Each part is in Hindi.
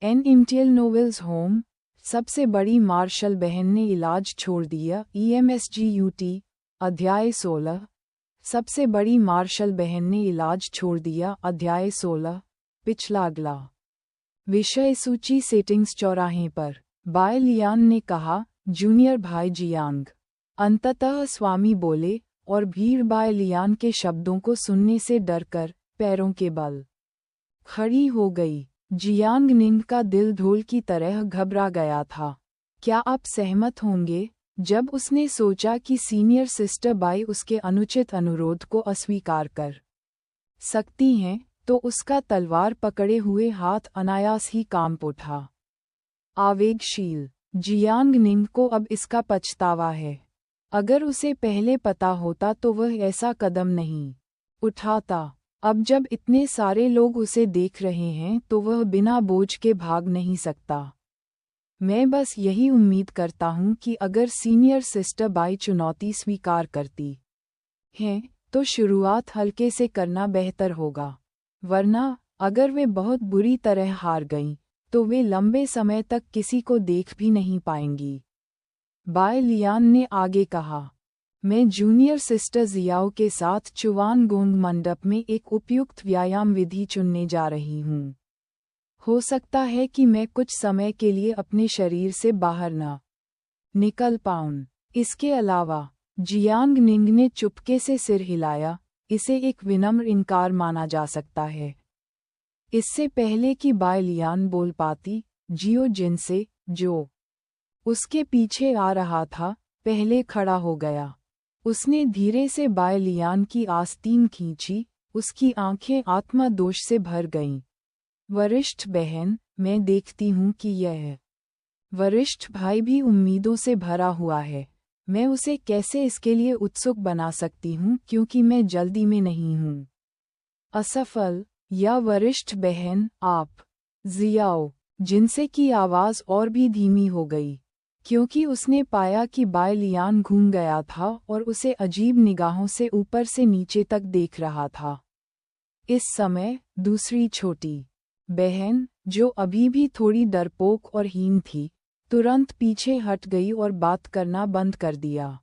एन इम्टियल नोवेल्स होम, सबसे बड़ी मार्शल बहन ने इलाज छोड़ दिया। EMSGUT, अध्याय 16। सबसे बड़ी मार्शल बहन ने इलाज छोड़ दिया। अध्याय 16। पिछला अगला विषय सूची सेटिंग्स चौराहे पर। बाय लियान ने कहा, जूनियर भाई जियांग। अंततः स्वामी बोले, और भीड़ बाय लियान के शब्दों को सुनने से डरकर पैरों के बल खड़ी हो गई। जियांग निंग का दिल ढोल की तरह घबरा गया था। क्या आप सहमत होंगे? जब उसने सोचा कि सीनियर सिस्टर बाई उसके अनुचित अनुरोध को अस्वीकार कर सकती हैं, तो उसका तलवार पकड़े हुए हाथ अनायास ही कांप उठा। आवेगशील जियांग निंग को अब इसका पछतावा है। अगर उसे पहले पता होता तो वह ऐसा कदम नहीं उठाता। अब जब इतने सारे लोग उसे देख रहे हैं तो वह बिना बोझ के भाग नहीं सकता। मैं बस यही उम्मीद करता हूँ कि अगर सीनियर सिस्टर बाई चुनौती स्वीकार करती हैं, तो शुरुआत हल्के से करना बेहतर होगा। वरना, अगर वे बहुत बुरी तरह हार गईं, तो वे लंबे समय तक किसी को देख भी नहीं पाएंगी। बाय लियान ने आगे कहा, मैं जूनियर सिस्टर जियाओ के साथ चुवान गोंग मंडप में एक उपयुक्त व्यायाम विधि चुनने जा रही हूँ। हो सकता है कि मैं कुछ समय के लिए अपने शरीर से बाहर न निकल पाऊँ। इसके अलावा, जियांग निंग ने चुपके से सिर हिलाया, इसे एक विनम्र इनकार माना जा सकता है। इससे पहले कि बाय लियान बोल पाती, जियो जिनसे, जो उसके पीछे आ रहा था, पहले खड़ा हो गया। उसने धीरे से बाय लियान की आस्तीन खींची, उसकी आंखें आत्मदोष से भर गईं। वरिष्ठ बहन, मैं देखती हूँ कि यह वरिष्ठ भाई भी उम्मीदों से भरा हुआ है। मैं उसे कैसे इसके लिए उत्सुक बना सकती हूँ क्योंकि मैं जल्दी में नहीं हूँ। असफल, या वरिष्ठ बहन, आप। जियाओ जिनसे की आवाज़ और भी धीमी हो गई, क्योंकि उसने पाया कि बाय लियान घूम गया था और उसे अजीब निगाहों से ऊपर से नीचे तक देख रहा था। इस समय, दूसरी छोटी बहन, जो अभी भी थोड़ी डरपोक और हीन थी, तुरंत पीछे हट गई और बात करना बंद कर दिया।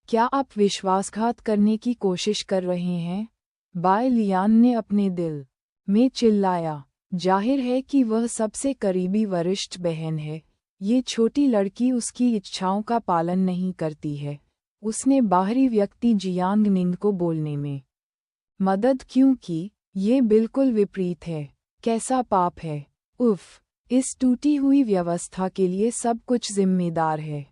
क्या आप विश्वासघात करने की कोशिश कर रहे हैं? बाय लियान ने अपने दिल में चिल्लाया। जाहिर है कि वह सबसे करीबी वरिष्ठ बहन है। ये छोटी लड़की उसकी इच्छाओं का पालन नहीं करती है। उसने बाहरी व्यक्ति जियांग निंग को बोलने में मदद क्यों की? ये बिल्कुल विपरीत है। कैसा पाप है! उफ़! इस टूटी हुई व्यवस्था के लिए सब कुछ जिम्मेदार है।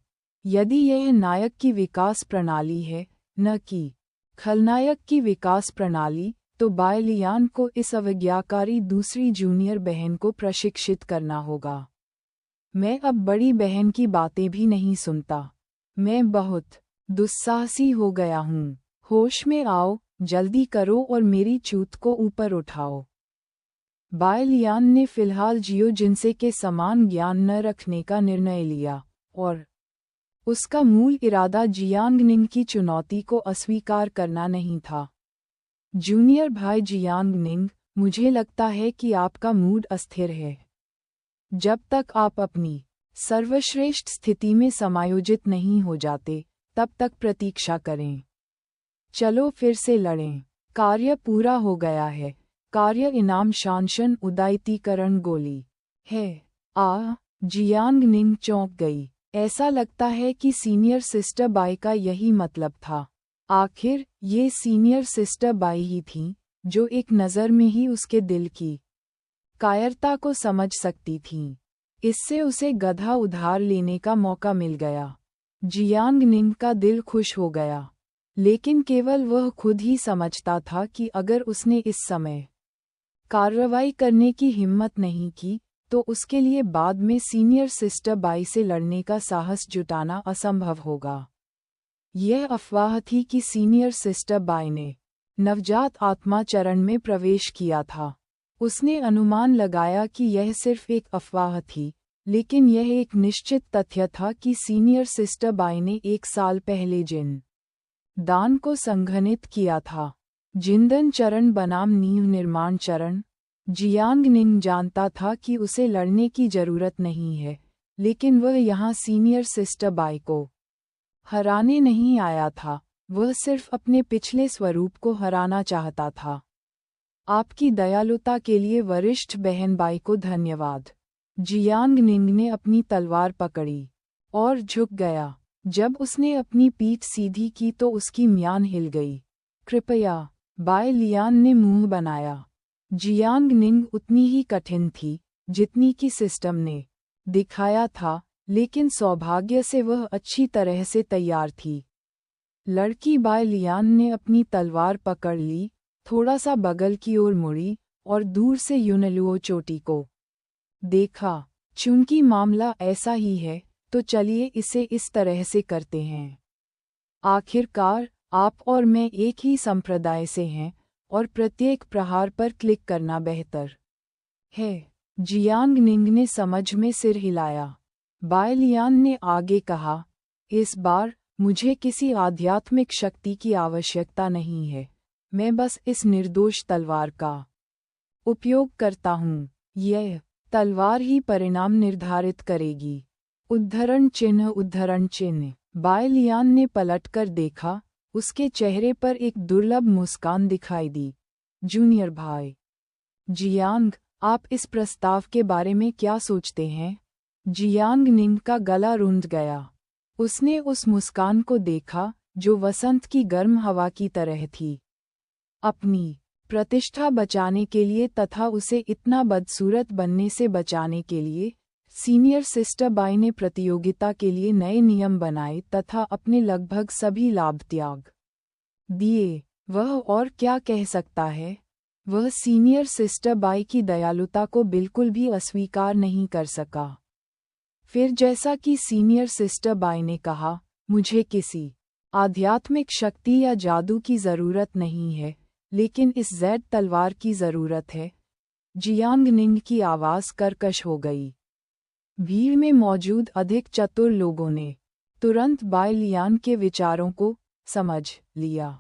यदि यह नायक की विकास प्रणाली है, न कि खलनायक की विकास प्रणाली, तो बाय लियान को इस अवज्ञाकारी दूसरी जूनियर बहन को प्रशिक्षित करना होगा। मैं अब बड़ी बहन की बातें भी नहीं सुनता। मैं बहुत दुस्साहसी हो गया हूँ। होश में आओ, जल्दी करो और मेरी चूत को ऊपर उठाओ। बाय लियान ने फिलहाल जियो जिनसे के समान ज्ञान न रखने का निर्णय लिया, और उसका मूल इरादा जियांग निंग की चुनौती को अस्वीकार करना नहीं था। जूनियर भाई जियांग निंग, मुझे लगता है कि आपका मूड अस्थिर है। जब तक आप अपनी सर्वश्रेष्ठ स्थिति में समायोजित नहीं हो जाते, तब तक प्रतीक्षा करें। चलो फिर से लड़ें। कार्य पूरा हो गया है। कार्य इनाम शानशन उदायतीकरण गोली है। जियांग निंग चौंक गई। ऐसा लगता है कि सीनियर सिस्टर बाई का यही मतलब था। आखिर, ये सीनियर सिस्टर बाई ही थीं, जो एक नज़र में ही उसके दिल की कायरता को समझ सकती थीं। इससे उसे गधा उधार लेने का मौका मिल गया। जियांग निंग का दिल खुश हो गया, लेकिन केवल वह खुद ही समझता था कि अगर उसने इस समय कार्रवाई करने की हिम्मत नहीं की, तो उसके लिए बाद में सीनियर सिस्टर बाई से लड़ने का साहस जुटाना असंभव होगा। यह अफवाह थी कि सीनियर सिस्टर बाई ने नवजात आत्मा चरण में प्रवेश किया था। उसने अनुमान लगाया कि यह सिर्फ एक अफवाह थी, लेकिन यह एक निश्चित तथ्य था कि सीनियर सिस्टर बाई ने 1 साल पहले जिन दान को संघनित किया था। जिंदन चरण बनाम नींव निर्माण चरण। जियांग निंग जानता था कि उसे लड़ने की जरूरत नहीं है, लेकिन वह यहाँ सीनियर सिस्टर बाई को हराने नहीं आया था, वह सिर्फ अपने पिछले स्वरूप को हराना चाहता था। आपकी दयालुता के लिए वरिष्ठ बहन बाई को धन्यवाद। जियांग निंग ने अपनी तलवार पकड़ी और झुक गया। जब उसने अपनी पीठ सीधी की तो उसकी म्यान हिल गई। कृपया, बाई लियान ने मुंह बनाया। जियांग निंग उतनी ही कठिन थी जितनी कि सिस्टम ने दिखाया था, लेकिन सौभाग्य से वह अच्छी तरह से तैयार थी। लड़की बाई लियान ने अपनी तलवार पकड़ ली, थोड़ा सा बगल की ओर मुड़ी और दूर से यूनलुओ चोटी को देखा। चूंकि मामला ऐसा ही है, तो चलिए इसे इस तरह से करते हैं। आखिरकार, आप और मैं एक ही संप्रदाय से हैं, और प्रत्येक प्रहार पर क्लिक करना बेहतर है। जियांग निंग ने समझ में सिर हिलाया। बाई लियान ने आगे कहा, इस बार मुझे किसी आध्यात्मिक शक्ति की आवश्यकता नहीं है, मैं बस इस निर्दोष तलवार का उपयोग करता हूँ। यह तलवार ही परिणाम निर्धारित करेगी। उद्धरण चिन्ह। बाई लियान ने पलटकर देखा, उसके चेहरे पर एक दुर्लभ मुस्कान दिखाई दी। जूनियर भाई जियांग, आप इस प्रस्ताव के बारे में क्या सोचते हैं? जियांग निंग का गला रुंध गया। उसने उस मुस्कान को देखा जो वसंत की गर्म हवा की तरह थी। अपनी प्रतिष्ठा बचाने के लिए तथा उसे इतना बदसूरत बनने से बचाने के लिए, सीनियर सिस्टर बाई ने प्रतियोगिता के लिए नए नियम बनाए तथा अपने लगभग सभी लाभ त्याग दिए। वह और क्या कह सकता है? वह सीनियर सिस्टर बाई की दयालुता को बिल्कुल भी अस्वीकार नहीं कर सका। फिर जैसा कि सीनियर सिस्टर बाई ने कहा, मुझे किसी आध्यात्मिक शक्ति या जादू की ज़रूरत नहीं है, लेकिन इस ज़ेड तलवार की ज़रूरत है। जियांग निंग की आवाज़ कर्कश हो गई। भीड़ में मौजूद अधिक चतुर लोगों ने तुरंत बाई लियान के विचारों को समझ लिया।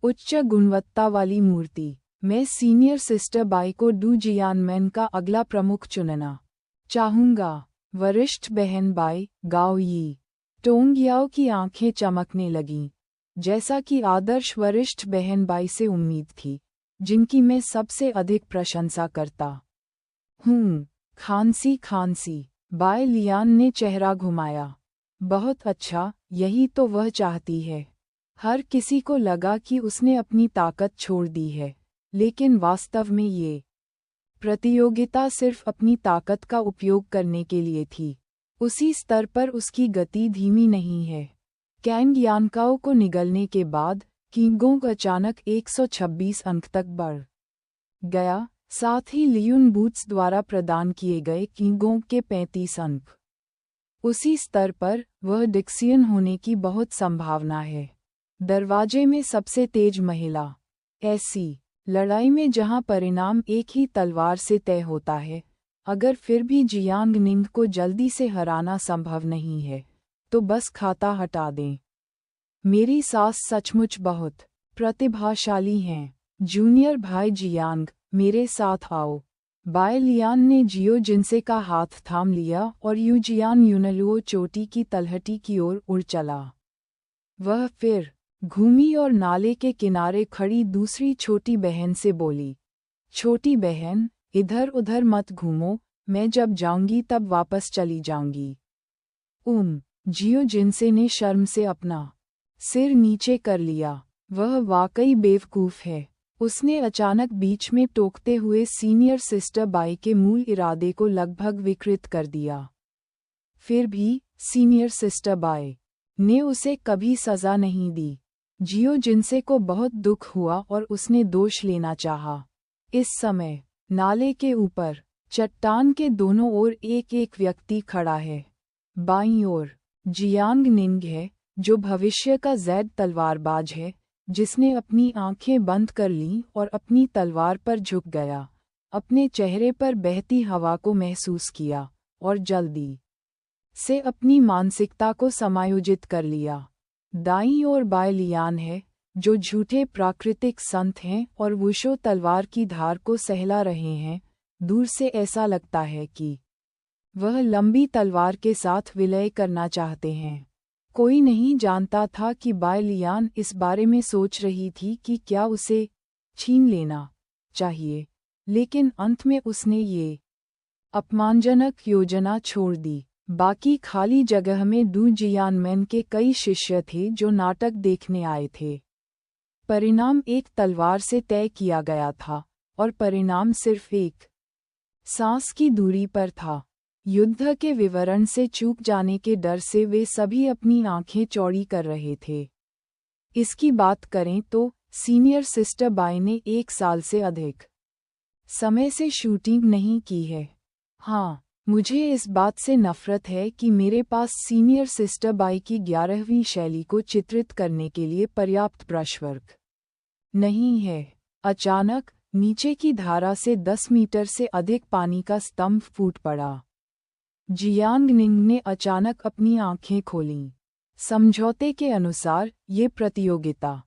उच्च गुणवत्ता वाली मूर्ति। मैं सीनियर सिस्टर बाई को डू जियानमैन का अगला प्रमुख चुनना चाहूँगा। वरिष्ठ बहन बाई, गाओ यी टोंग याओ की आंखें चमकने लगीं, जैसा कि आदर्श वरिष्ठ बहन बाई से उम्मीद थी, जिनकी मैं सबसे अधिक प्रशंसा करता हूँ। खांसी। बाई लियान ने चेहरा घुमाया। बहुत अच्छा, यही तो वह चाहती है। हर किसी को लगा कि उसने अपनी ताकत छोड़ दी है, लेकिन वास्तव में ये प्रतियोगिता सिर्फ अपनी ताकत का उपयोग करने के लिए थी। उसी स्तर पर उसकी गति धीमी नहीं है। कैंग यानकाओ को निगलने के बाद किंगोंग अचानक 126 अंक तक बढ़ गया, साथ ही लियुन बूट्स द्वारा प्रदान किए गए किंगोंग के 35 अंक। उसी स्तर पर वह डिक्सियन होने की बहुत संभावना है। दरवाजे में सबसे तेज महिला। ऐसी लड़ाई में जहां परिणाम एक ही तलवार से तय होता है, अगर फिर भी जियांग निंग को जल्दी से हराना संभव नहीं है, तो बस खाता हटा दें। मेरी सास सचमुच बहुत प्रतिभाशाली हैं। जूनियर भाई जियांग, मेरे साथ आओ। बाई लियान ने जियो जिनसे का हाथ थाम लिया और यूजियान यूनलुओ चोटी की तलहटी की ओर उड़ चला। वह फिर घूमी और नाले के किनारे खड़ी दूसरी छोटी बहन से बोली, छोटी बहन, इधर उधर मत घूमो, मैं जब जाऊंगी तब वापस चली जाऊंगी। जियो जिनसे ने शर्म से अपना सिर नीचे कर लिया। वह वाकई बेवकूफ़ है, उसने अचानक बीच में टोकते हुए सीनियर सिस्टर बाई के मूल इरादे को लगभग विकृत कर दिया। फिर भी सीनियर सिस्टर बाई ने उसे कभी सज़ा नहीं दी। जियो जिनसे को बहुत दुख हुआ और उसने दोष लेना चाहा। इस समय नाले के ऊपर चट्टान के दोनों ओर एक एक व्यक्ति खड़ा है। बाईं ओर जियांग निंग है, जो भविष्य का ज़ेड तलवारबाज है, जिसने अपनी आंखें बंद कर लीं और अपनी तलवार पर झुक गया, अपने चेहरे पर बहती हवा को महसूस किया और जल्दी से अपनी मानसिकता को समायोजित कर लिया। दाईं ओर बाई लियान है, जो झूठे प्राकृतिक संत हैं और वुशो तलवार की धार को सहला रहे हैं, दूर से ऐसा लगता है कि वह लंबी तलवार के साथ विलय करना चाहते हैं। कोई नहीं जानता था कि बाय लियान इस बारे में सोच रही थी कि क्या उसे छीन लेना चाहिए, लेकिन अंत में उसने ये अपमानजनक योजना छोड़ दी। बाकी खाली जगह में दू जियानमैन के कई शिष्य थे जो नाटक देखने आए थे। परिणाम एक तलवार से तय किया गया था, और परिणाम सिर्फ एक सांस की दूरी पर था। युद्ध के विवरण से चूक जाने के डर से वे सभी अपनी आंखें चौड़ी कर रहे थे। इसकी बात करें तो सीनियर सिस्टर बाई ने 1 साल से अधिक समय से शूटिंग नहीं की है। हाँ, मुझे इस बात से नफरत है कि मेरे पास सीनियर सिस्टर बाई की 11वीं शैली को चित्रित करने के लिए पर्याप्त ब्रशवर्क नहीं है। अचानक नीचे की धारा से 10 मीटर से अधिक पानी का स्तंभ फूट पड़ा। जियांगनिंग ने अचानक अपनी आंखें खोलीं। समझौते के अनुसार ये प्रतियोगिता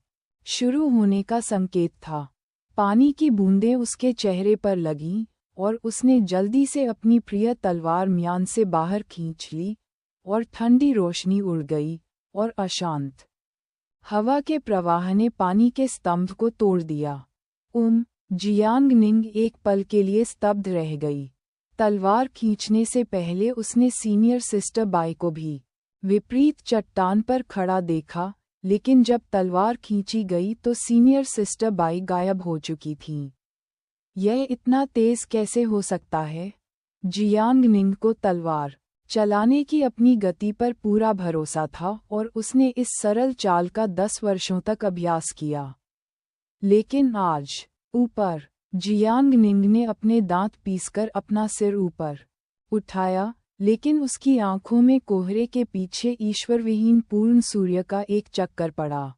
शुरू होने का संकेत था। पानी की बूंदें उसके चेहरे पर लगीं और उसने जल्दी से अपनी प्रिय तलवार म्यान से बाहर खींच ली और ठंडी रोशनी उड़ गई और अशांत हवा के प्रवाह ने पानी के स्तंभ को तोड़ दिया। जियांगनिंग एक पल के लिए स्तब्ध रह गई। तलवार खींचने से पहले उसने सीनियर सिस्टर बाई को भी विपरीत चट्टान पर खड़ा देखा, लेकिन जब तलवार खींची गई तो सीनियर सिस्टर बाई गायब हो चुकी थीं। यह इतना तेज कैसे हो सकता है? जियांगनिंग को तलवार चलाने की अपनी गति पर पूरा भरोसा था और उसने इस सरल चाल का 10 वर्षों तक अभ्यास किया। लेकिन आज ऊपर जियांगनिंग ने अपने दांत पीसकर अपना सिर ऊपर उठाया, लेकिन उसकी आंखों में कोहरे के पीछे ईश्वरविहीन पूर्ण सूर्य का एक चक्कर पड़ा।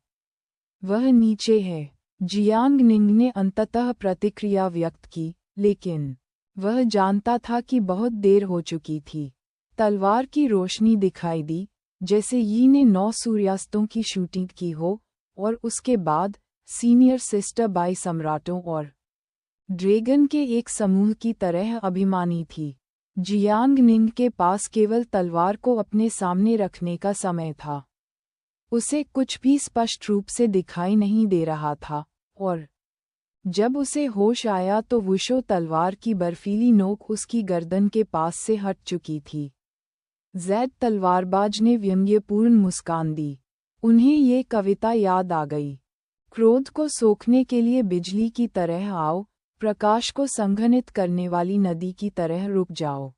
वह नीचे है। जियांगनिंग ने अंततः प्रतिक्रिया व्यक्त की, लेकिन वह जानता था कि बहुत देर हो चुकी थी। तलवार की रोशनी दिखाई दी, जैसे यी ने 9 सूर्यास्तों की शूटिंग की हो, और उसके बाद सीनियर सिस्टर बाई सम्राटों और ड्रैगन के एक समूह की तरह अभिमानी थी। जियांगनिंग के पास केवल तलवार को अपने सामने रखने का समय था। उसे कुछ भी स्पष्ट रूप से दिखाई नहीं दे रहा था, और जब उसे होश आया तो वुशो तलवार की बर्फीली नोक उसकी गर्दन के पास से हट चुकी थी। जैद तलवारबाज ने व्यंग्यपूर्ण मुस्कान दी। उन्हें ये कविता याद आ गई। क्रोध को सोखने के लिए बिजली की तरह आओ, प्रकाश को संघनित करने वाली नदी की तरह रुक जाओ।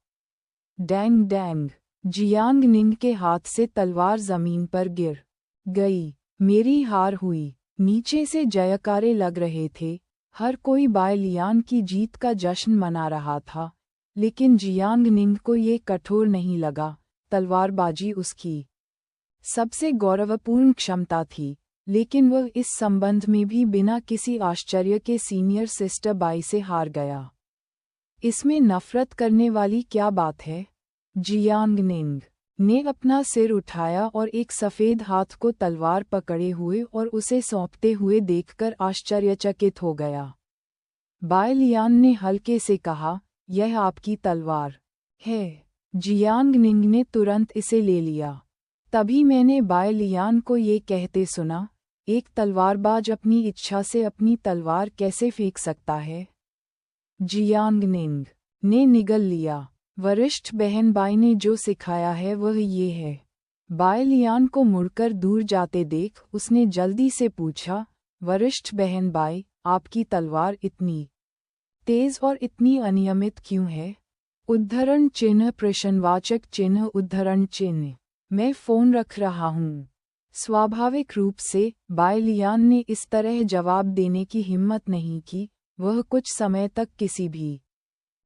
डैंग डैंग, जियांगनिंग के हाथ से तलवार जमीन पर गिर गई। मेरी हार हुई। नीचे से जयकारे लग रहे थे। हर कोई बाय लियान की जीत का जश्न मना रहा था, लेकिन जियांगनिंग को ये कठोर नहीं लगा। तलवारबाजी उसकी सबसे गौरवपूर्ण क्षमता थी, लेकिन वह इस संबंध में भी बिना किसी आश्चर्य के सीनियर सिस्टर बाई से हार गया। इसमें नफरत करने वाली क्या बात है? जियांगनिंग ने अपना सिर उठाया और एक सफ़ेद हाथ को तलवार पकड़े हुए और उसे सौंपते हुए देखकर आश्चर्यचकित हो गया। बाय लियान ने हल्के से कहा, यह आपकी तलवार है। जियांगनिंग ने तुरंत इसे ले लिया। तभी मैंने बाय लियान को ये कहते सुना, एक तलवारबाज अपनी इच्छा से अपनी तलवार कैसे फेंक सकता है? जियांगनिंग ने निगल लिया। वरिष्ठ बहन बाई ने जो सिखाया है वह ये है। बाय लियान को मुड़कर दूर जाते देख उसने जल्दी से पूछा, वरिष्ठ बहन बाई, आपकी तलवार इतनी तेज और इतनी अनियमित क्यों है? उद्धरण चिन्ह प्रश्नवाचक चिन्ह उद्धरण चिन्ह। मैं फ़ोन रख रहा हूँ। स्वाभाविक रूप से बाय लियान ने इस तरह जवाब देने की हिम्मत नहीं की। वह कुछ समय तक किसी भी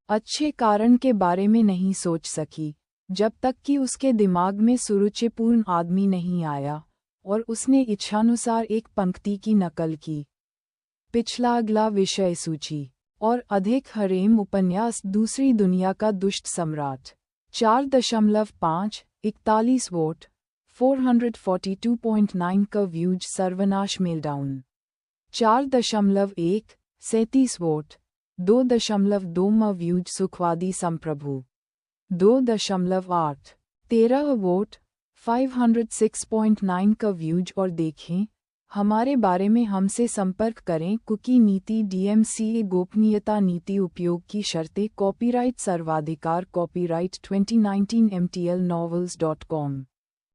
अच्छे कारण के बारे में नहीं सोच सकी, जब तक कि उसके दिमाग में सुरुचिपूर्ण आदमी नहीं आया और उसने इच्छानुसार एक पंक्ति की नकल की। पिछला अगला विषय सूची और अधिक हरेम उपन्यास दूसरी दुनिया का दुष्ट सम्राट 4.5 41 वोट 442.9 का व्यूज सर्वनाश मेलडाउन 4.1 37 वोट 2.2 व्यूज सुखवादी संप्रभु 2.8 13 वोट 506.9 का व्यूज। और देखें हमारे बारे में हमसे संपर्क करें। कुकी नीति DMCA गोपनीयता नीति उपयोग की शर्तें कॉपीराइट सर्वाधिकार कॉपीराइट 2019 MTL Novels.com।